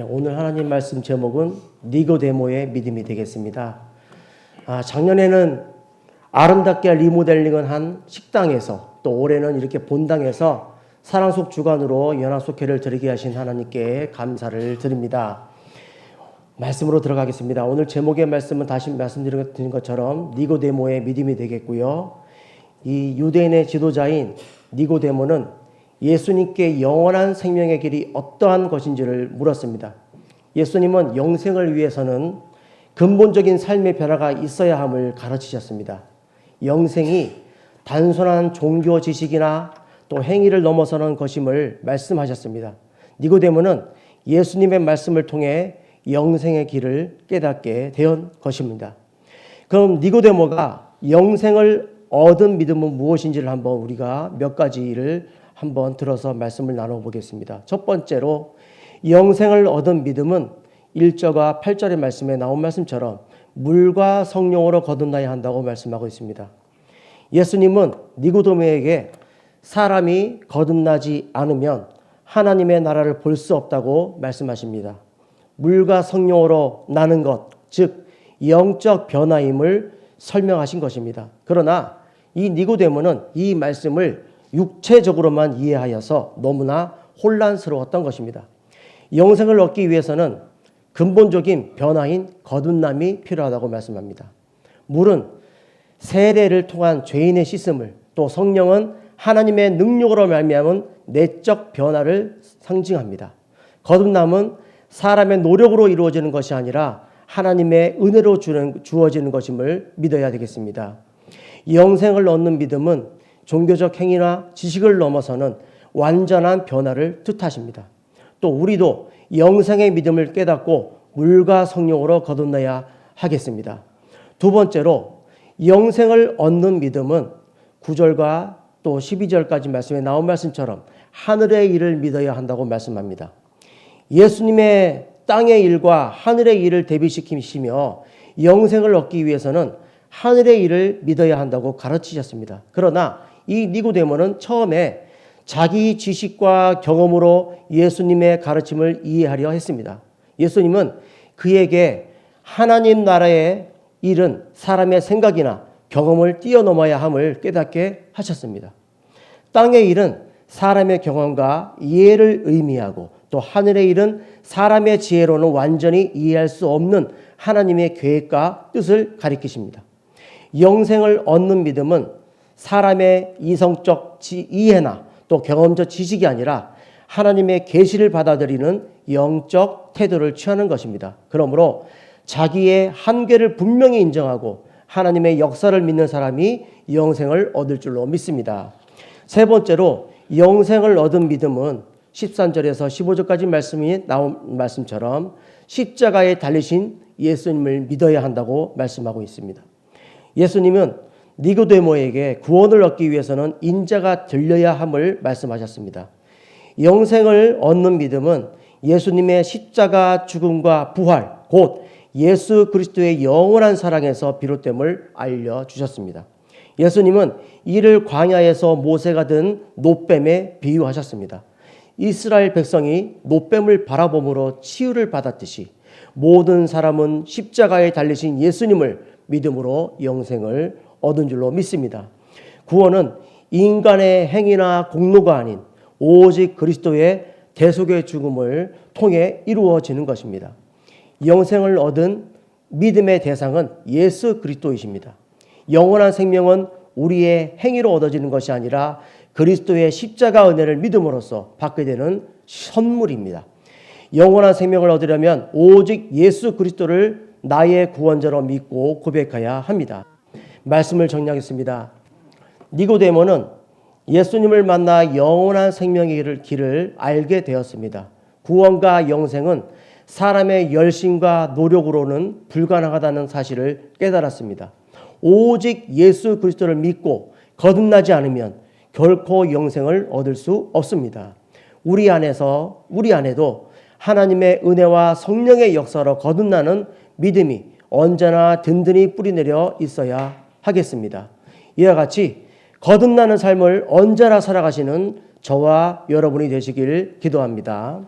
오늘 하나님 말씀 제목은 니고데모의 믿음이 되겠습니다. 작년에는 아름답게 리모델링을 한 식당에서, 또 올해는 이렇게 본당에서 사랑속 주간으로 연합속회를 드리게 하신 하나님께 감사를 드립니다. 말씀으로 들어가겠습니다. 오늘 제목의 말씀은 다시 말씀드린 것처럼 니고데모의 믿음이 되겠고요. 이 유대인의 지도자인 니고데모는 예수님께 영원한 생명의 길이 어떠한 것인지를 물었습니다. 예수님은 영생을 위해서는 근본적인 삶의 변화가 있어야 함을 가르치셨습니다. 영생이 단순한 종교 지식이나 또 행위를 넘어서는 것임을 말씀하셨습니다. 니고데모는 예수님의 말씀을 통해 영생의 길을 깨닫게 된 것입니다. 그럼 니고데모가 영생을 얻은 믿음은 무엇인지를 한번 우리가 몇 가지를 한번 들어서 말씀을 나눠보겠습니다. 첫 번째로 영생을 얻은 믿음은 1절과 8절의 말씀에 나온 말씀처럼 물과 성령으로 거듭나야 한다고 말씀하고 있습니다. 예수님은 니고데모에게 사람이 거듭나지 않으면 하나님의 나라를 볼 수 없다고 말씀하십니다. 물과 성령으로 나는 것, 즉 영적 변화임을 설명하신 것입니다. 그러나 이 니고데모는 이 말씀을 육체적으로만 이해하여서 너무나 혼란스러웠던 것입니다. 영생을 얻기 위해서는 근본적인 변화인 거듭남이 필요하다고 말씀합니다. 물은 세례를 통한 죄인의 씻음을, 또 성령은 하나님의 능력으로 말미암은 내적 변화를 상징합니다. 거듭남은 사람의 노력으로 이루어지는 것이 아니라 하나님의 은혜로 주어지는 것임을 믿어야 되겠습니다. 영생을 얻는 믿음은 종교적 행위나 지식을 넘어서는 완전한 변화를 뜻하십니다. 또 우리도 영생의 믿음을 깨닫고 물과 성령으로 거듭나야 하겠습니다. 두 번째로 영생을 얻는 믿음은 9절과 또 12절까지 말씀에 나온 말씀처럼 하늘의 일을 믿어야 한다고 말씀합니다. 예수님의 땅의 일과 하늘의 일을 대비시키시며 영생을 얻기 위해서는 하늘의 일을 믿어야 한다고 가르치셨습니다. 그러나 이 니고데모는 처음에 자기 지식과 경험으로 예수님의 가르침을 이해하려 했습니다. 예수님은 그에게 하나님 나라의 일은 사람의 생각이나 경험을 뛰어넘어야 함을 깨닫게 하셨습니다. 땅의 일은 사람의 경험과 이해를 의미하고, 또 하늘의 일은 사람의 지혜로는 완전히 이해할 수 없는 하나님의 계획과 뜻을 가리키십니다. 영생을 얻는 믿음은 사람의 이성적 이해나 또 경험적 지식이 아니라 하나님의 계시를 받아들이는 영적 태도를 취하는 것입니다. 그러므로 자기의 한계를 분명히 인정하고 하나님의 역사를 믿는 사람이 영생을 얻을 줄로 믿습니다. 세 번째로 영생을 얻은 믿음은 13절에서 15절까지 말씀이 나온 말씀처럼 십자가에 달리신 예수님을 믿어야 한다고 말씀하고 있습니다. 예수님은 니고데모에게 구원을 얻기 위해서는 인자가 들려야 함을 말씀하셨습니다. 영생을 얻는 믿음은 예수님의 십자가 죽음과 부활, 곧 예수 그리스도의 영원한 사랑에서 비롯됨을 알려주셨습니다. 예수님은 이를 광야에서 모세가 든 놋뱀에 비유하셨습니다. 이스라엘 백성이 놋뱀을 바라봄으로 치유를 받았듯이 모든 사람은 십자가에 달리신 예수님을 믿음으로 영생을 얻은 줄로 믿습니다. 구원은 인간의 행위나 공로가 아닌 오직 그리스도의 대속의 죽음을 통해 이루어지는 것입니다. 영생을 얻은 믿음의 대상은 예수 그리스도이십니다. 영원한 생명은 우리의 행위로 얻어지는 것이 아니라 그리스도의 십자가 은혜를 믿음으로써 받게 되는 선물입니다. 영원한 생명을 얻으려면 오직 예수 그리스도를 나의 구원자로 믿고 고백해야 합니다. 말씀을 정리하겠습니다. 니고데모는 예수님을 만나 영원한 생명의 길을 알게 되었습니다. 구원과 영생은 사람의 열심과 노력으로는 불가능하다는 사실을 깨달았습니다. 오직 예수 그리스도를 믿고 거듭나지 않으면 결코 영생을 얻을 수 없습니다. 우리 안에도 하나님의 은혜와 성령의 역사로 거듭나는 믿음이 언제나 든든히 뿌리내려 있어야 하겠습니다. 이와 같이 거듭나는 삶을 언제나 살아가시는 저와 여러분이 되시길 기도합니다.